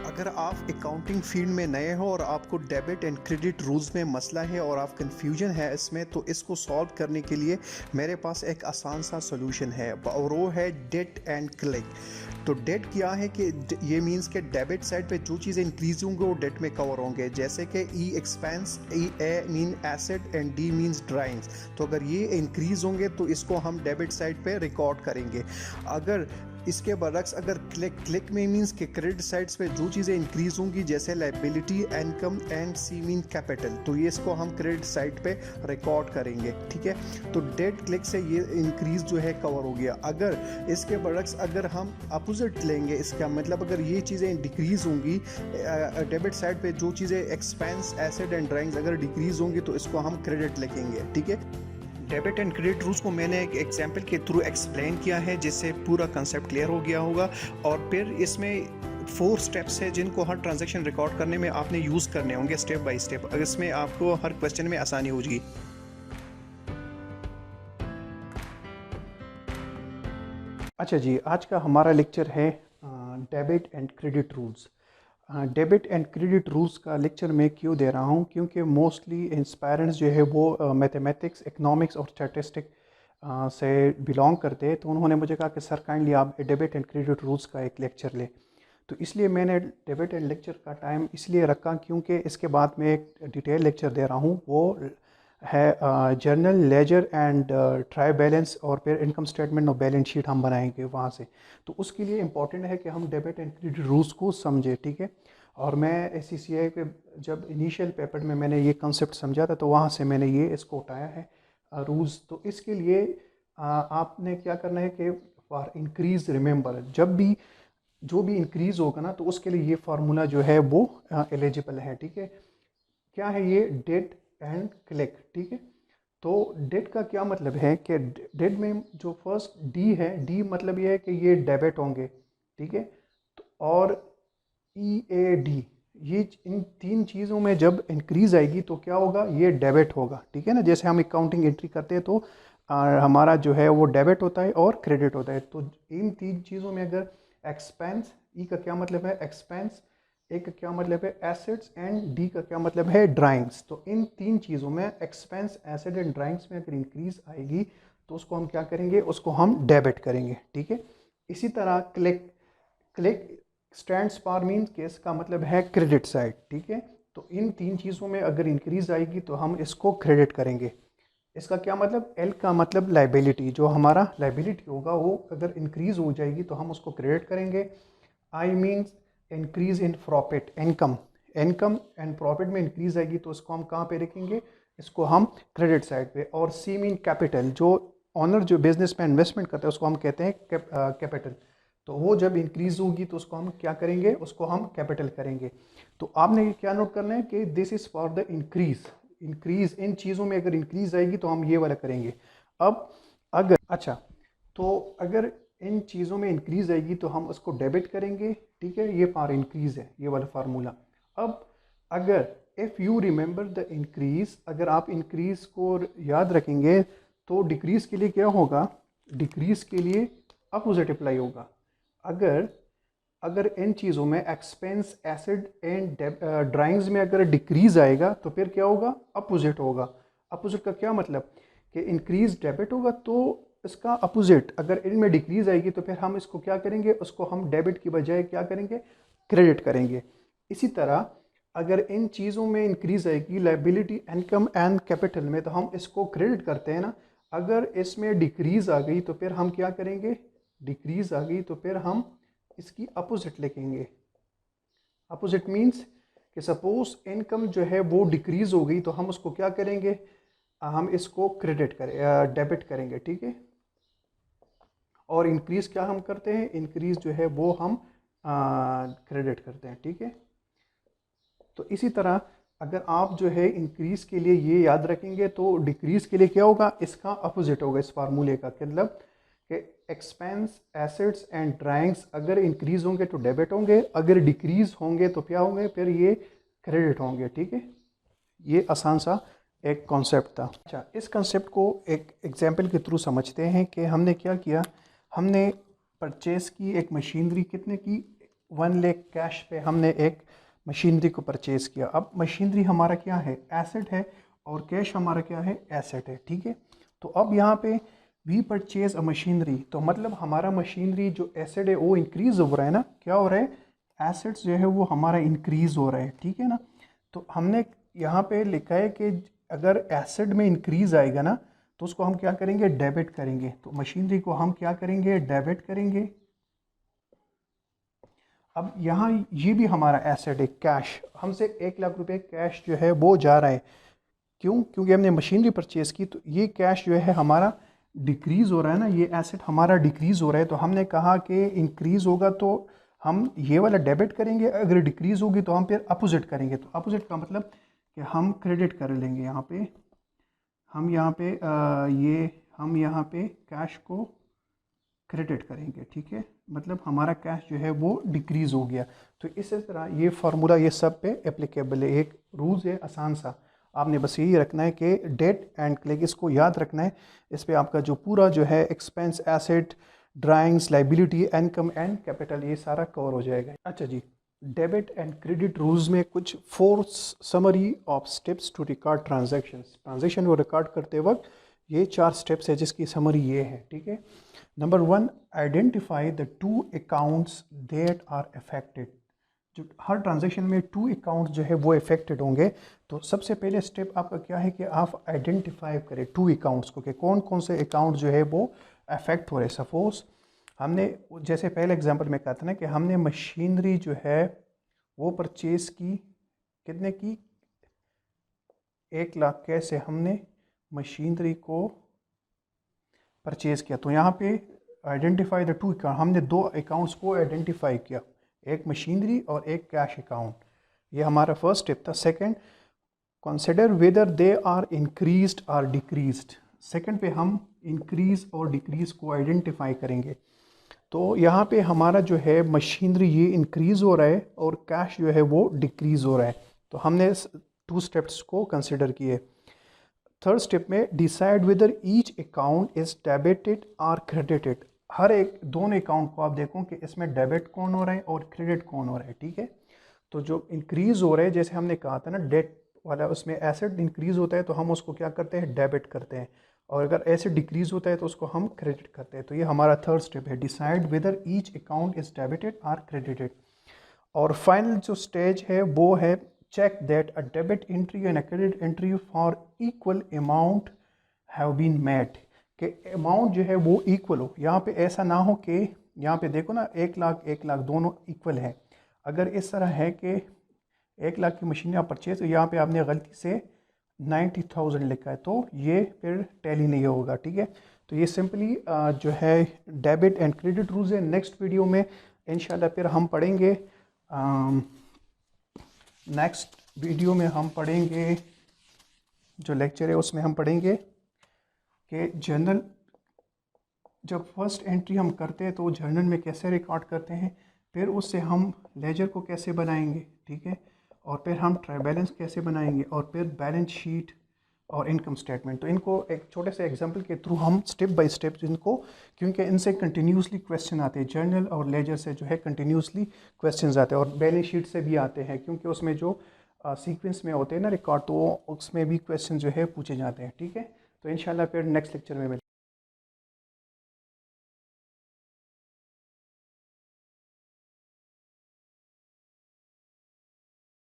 अगर आप accounting field में नए हो और आपको डेबिट एंड क्रेडिट रूल्स में मसला है और आप कंफ्यूजन है इसमें, तो इसको सॉल्व करने के लिए मेरे पास एक आसान सा सोल्यूशन है और वो है डेट एंड क्लिक। तो डेट क्या है कि ये मींस के डेबिट साइड पे जो चीज़ें इंक्रीज होंगे वो डेट में कवर होंगे, जैसे कि E expense, E A mean asset and D means drawings. तो अगर ये इंक्रीज होंगे तो इसको हम डेबिट साइड पे रिकॉर्ड करेंगे। अगर इसके बरक्स अगर क्लिक में मींस के क्रेडिट साइड्स पे जो चीज़ें इंक्रीज होंगी जैसे liability, income and C mean capital, तो ये इसको हम क्रेडिट साइड पे रिकॉर्ड करेंगे। ठीक है, तो डेट क्लिक से ये इंक्रीज जो है कवर हो गया। अगर इसके बरक्स अगर हम अपोजिट लेंगे, इसका मतलब अगर ये चीज़ें डिक्रीज होंगी डेबिट साइड पे, जो चीज़ें एक्सपेंस, एसेट एंड ड्राइंग्स अगर डिक्रीज होंगी तो इसको हम क्रेडिट लिखेंगे। ठीक है, डेबिट एंड क्रेडिट रूल्स को मैंने एक एग्जांपल के थ्रू एक्सप्लेन किया है जिससे पूरा कंसेप्ट क्लियर हो गया होगा। और फिर इसमें 4 स्टेप्स है जिनको हर ट्रांजैक्शन रिकॉर्ड करने में आपने यूज़ करने होंगे स्टेप बाय स्टेप। इसमें आपको हर क्वेश्चन में आसानी हो जाएगी। अच्छा जी, आज का हमारा लेक्चर है debit and credit rules. Debit and credit rules का लेक्चर मैं क्यों दे रहा हूँ, क्योंकि मोस्टली इंस्पायरेंट्स जो है वो मैथमेटिक्स, इकोनॉमिक्स और स्टैटिस्टिक से बिलोंग करते हैं। तो उन्होंने मुझे कहा कि सर काइंडली आप डेबिट एंड क्रेडिट रूल्स का एक लेक्चर लें। तो इसलिए मैंने डेबिट एंड लेक्चर का टाइम इसलिए रखा क्योंकि इसके बाद मैं एक डिटेल लेक्चर दे रहा हूँ, वो है journal ledger and try balance, और फिर इनकम स्टेटमेंट और बैलेंस शीट हम बनाएंगे वहाँ से। तो उसके लिए इम्पॉर्टेंट है कि हम डेबिट एंड क्रेडिट रूल्स को समझें। ठीक है, और मैं ACCI के जब इनिशियल पेपर में मैंने ये कंसेप्ट समझा था तो वहाँ से मैंने ये इसको उठाया है रूल्स। तो इसके लिए आपने क्या करना है कि फॉर इंक्रीज रिमेंबर, जब भी जो भी इंक्रीज होगा ना तो उसके लिए ये फार्मूला जो है वो एलिजिबल है। ठीक है, क्या है ये? Date and click. ठीक है, तो डेट का क्या मतलब है कि डेट में जो फर्स्ट डी है, डी मतलब ये है कि ये डेबिट होंगे। ठीक है, तो और EAD, ये इन 3 चीज़ों में जब इंक्रीज आएगी तो क्या होगा? ये डेबिट होगा। ठीक है ना, जैसे हम अकाउंटिंग एंट्री करते हैं तो हमारा जो है वो डेबिट होता है और क्रेडिट होता है। तो इन 3 चीज़ों में अगर एक्सपेंस, ई का क्या मतलब है? एक्सपेंस, ए का क्या मतलब है? एसेट्स, एंड डी का क्या मतलब है? ड्राइंग्स। तो इन 3 चीज़ों में एक्सपेंस, एसेट एंड ड्राइंग्स में अगर इंक्रीज आएगी तो उसको हम क्या करेंगे? उसको हम डेबिट करेंगे। ठीक है, इसी तरह click, click stands for means के इसका मतलब है क्रेडिट साइड। ठीक है, तो इन 3 चीज़ों में अगर इंक्रीज आएगी तो हम इसको क्रेडिट करेंगे। इसका क्या मतलब? एल का मतलब लाइबिलिटी, जो हमारा लाइबिलिटी होगा वो अगर इंक्रीज हो जाएगी तो हम उसको क्रेडिट करेंगे। I means increase in profit, income, income and profit में इंक्रीज आएगी तो इसको हम कहाँ पे रखेंगे? इसको हम क्रेडिट साइड पे। और सी मीन कैपिटल, जो ऑनर जो बिजनेस में इन्वेस्टमेंट करता है उसको हम कहते हैं कैपिटल। तो वो जब इंक्रीज होगी तो उसको हम क्या करेंगे? उसको हम कैपिटल करेंगे। तो आपने क्या नोट करना है कि this is for the increase. Increase in चीज़ों में अगर इंक्रीज आएगी तो हम ये वाला करेंगे। अब अगर अच्छा, तो अगर इन चीज़ों में इंक्रीज आएगी तो हम उसको डेबिट करेंगे। ठीक है, ये फॉर इंक्रीज है, ये वाला फार्मूला। अब अगर if you remember the increase, अगर आप इंक्रीज को याद रखेंगे तो डिक्रीज के लिए क्या होगा? डिक्रीज के लिए अपोजिट अप्लाई होगा। अगर अगर इन चीज़ों में एक्सपेंस, एसेट एंड ड्राइंग्स में अगर डिक्रीज आएगा तो फिर क्या होगा? अपोजिट होगा। अपोजिट का क्या मतलब? कि इंक्रीज डेबिट होगा तो इसका अपोजिट अगर इनमें डिक्रीज आएगी तो फिर हम इसको क्या करेंगे? उसको हम डेबिट की बजाय क्या करेंगे? क्रेडिट करेंगे। इसी तरह अगर इन चीज़ों में इंक्रीज आएगी लाइबिलिटी, इनकम एंड कैपिटल में, तो हम इसको क्रेडिट करते हैं ना। अगर इसमें डिक्रीज आ गई तो फिर हम क्या करेंगे? डिक्रीज आ गई तो फिर हम इसकी अपोजिट लिखेंगे। अपोजिट मीन्स कि सपोज इनकम जो है वो डिक्रीज हो गई तो हम उसको क्या करेंगे? हम इसको क्रेडिट करें, डेबिट करेंगे। ठीक है, और इंक्रीज क्या हम करते हैं? इंक्रीज जो है वो हम क्रेडिट करते हैं। ठीक है, तो इसी तरह अगर आप जो है इंक्रीज के लिए ये याद रखेंगे तो डिक्रीज के लिए क्या होगा? इसका अपोजिट होगा इस फार्मूले का। मतलब कि एक्सपेंस, एसेट्स एंड ड्राइंग्स अगर इंक्रीज होंगे तो डेबिट होंगे, अगर डिक्रीज होंगे तो क्या होंगे? फिर ये क्रेडिट होंगे। ठीक है, ये आसान सा एक कॉन्सेप्ट था। अच्छा, इस कॉन्सेप्ट को एक एग्जांपल के थ्रू समझते हैं कि हमने क्या किया। हमने परचेस की एक मशीनरी, कितने की? 1 लाख कैश पे हमने एक मशीनरी को परचेज़ किया। अब मशीनरी हमारा क्या है, एसेट है, और कैश हमारा क्या है, एसेट है, ठीक है। तो अब यहाँ पे वी परचेज अ मशीनरी, तो मतलब हमारा मशीनरी जो एसेट है वो इंक्रीज़ हो रहा है ना, क्या हो रहा है, एसेट्स जो है वो हमारा इंक्रीज़ हो रहा है, ठीक है ना। तो हमने यहाँ पे लिखा है कि अगर एसेट में इंक्रीज़ आएगा ना तो उसको हम क्या करेंगे, डेबिट करेंगे। तो मशीनरी को हम क्या करेंगे, डेबिट करेंगे। अब यहाँ ये भी हमारा एसेट है, कैश, हमसे 1 लाख रुपए कैश जो है वो जा रहा है। क्यों, क्योंकि हमने मशीनरी परचेज़ की, तो ये कैश जो है हमारा डिक्रीज़ हो रहा है ना, ये एसेट हमारा डिक्रीज़ हो रहा है। तो हमने कहा कि इंक्रीज़ होगा तो हम ये वाला डेबिट करेंगे, अगर डिक्रीज़ होगी तो हम फिर अपोजिट करेंगे। तो अपोजिट का मतलब कि हम क्रेडिट कर लेंगे। यहाँ पे हम यहाँ पे ये हम यहाँ पे कैश को क्रेडिट करेंगे, ठीक है, मतलब हमारा कैश जो है वो डिक्रीज़ हो गया। तो इस तरह ये फार्मूला ये सब पे एप्लीकेबल है, एक रूल्स है आसान सा। आपने बस यही रखना है कि डेट एंड क्रेडिट, इसको याद रखना है। इस पे आपका जो पूरा जो है expense, asset, drawings, liability, income and capital, ये सारा कवर हो जाएगा। अच्छा जी, डेबिट एंड क्रेडिट रूल्स में कुछ 4 summary of steps to record transaction को रिकॉर्ड करते वक्त ये 4 स्टेप्स है जिसकी समरी ये है, ठीक है। Number 1, identify the 2 accounts that are affected. जो हर ट्रांजैक्शन में 2 अकाउंट्स जो है वो अफेक्टेड होंगे। तो सबसे पहले स्टेप आपका क्या है कि आप आइडेंटिफाई करें 2 अकाउंट्स को, कि कौन कौन से अकाउंट जो है वो अफेक्ट हो रहे हैं। सपोज हमने, जैसे पहले एग्जांपल में कहा था ना कि हमने मशीनरी जो है वो परचेज़ की, कितने की, 1 लाख कैसे हमने मशीनरी को परचेज़ किया। तो यहाँ पे आइडेंटिफाई द 2 अकाउंट, हमने 2 अकाउंट्स को आइडेंटिफाई किया, एक मशीनरी और एक कैश अकाउंट। ये हमारा फर्स्ट स्टेप था। Second, consider whether they are increased और डिक्रीज्ड। सेकंड पे हम इंक्रीज और डिक्रीज को आइडेंटिफाई करेंगे। तो यहाँ पे हमारा जो है मशीनरी ये इंक्रीज़ हो रहा है और कैश जो है वो डिक्रीज़ हो रहा है। तो हमने 2 स्टेप्स को कंसिडर किए। थर्ड स्टेप में decide whether each account is debited और क्रेडिटेड। हर एक दोनों अकाउंट को आप देखो कि इसमें डेबिट कौन हो रहा है और क्रेडिट कौन हो रहा है, ठीक है। तो जो इंक्रीज़ हो रहा है, जैसे हमने कहा था ना डेट वाला, उसमें एसेट इंक्रीज़ होता है तो हम उसको क्या करते हैं, डेबिट करते हैं, और अगर एसेट डिक्रीज़ होता है तो उसको हम क्रेडिट करते हैं। तो ये हमारा थर्ड स्टेप है, decide whether each account is debited और क्रेडिटेड। और फाइनल जो स्टेज है वो है check that a debit entry and a credit entry for equal amount have been made, कि अमाउंट जो है वो इक्वल हो। यहाँ पे ऐसा ना हो कि यहाँ पे देखो ना 1 लाख दोनों इक्वल है। अगर इस तरह है कि 1 लाख की मशीन आप परचेज, तो यहाँ पे आपने गलती से 90,000 लिखा है, तो ये फिर टैली नहीं होगा, ठीक है। तो ये सिंपली जो है डेबिट एंड क्रेडिट रूल्स है। नेक्स्ट वीडियो में इंशाल्लाह फिर हम पढ़ेंगे, नेक्स्ट वीडियो में हम पढ़ेंगे, जो लेक्चर है उसमें हम पढ़ेंगे कि जर्नल, जब फर्स्ट एंट्री हम करते हैं तो जर्नल में कैसे रिकॉर्ड करते हैं, फिर उससे हम लेजर को कैसे बनाएंगे, ठीक है, और फिर हम ट्रायल बैलेंस कैसे बनाएंगे, और फिर बैलेंस शीट और इनकम स्टेटमेंट। तो इनको एक छोटे से एग्जांपल के थ्रू हम स्टेप बाय स्टेप इनको, क्योंकि इनसे कंटिन्यूसली क्वेश्चन आते हैं, जर्नल और लेजर से जो है कंटिन्यूसली क्वेश्चंस आते हैं, और बैलेंस शीट से भी आते हैं, क्योंकि उसमें जो सीक्वेंस में होते हैं ना रिकॉर्ड, तो उसमें भी क्वेश्चन जो है पूछे जाते हैं, ठीक है। तो इंशाल्लाह फिर नेक्स्ट लेक्चर में मिलते हैं।